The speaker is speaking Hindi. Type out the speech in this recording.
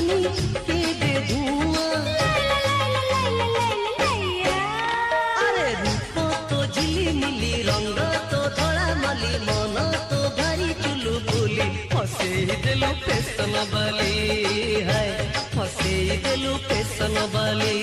जीवनी केबे धुआं। अरे रूप तो झिलिमिली रंग तो धड़ा मली मन तो भारी चुलु बुली फसे देलु फैशन वाली है फसे देलु फैशन वाली।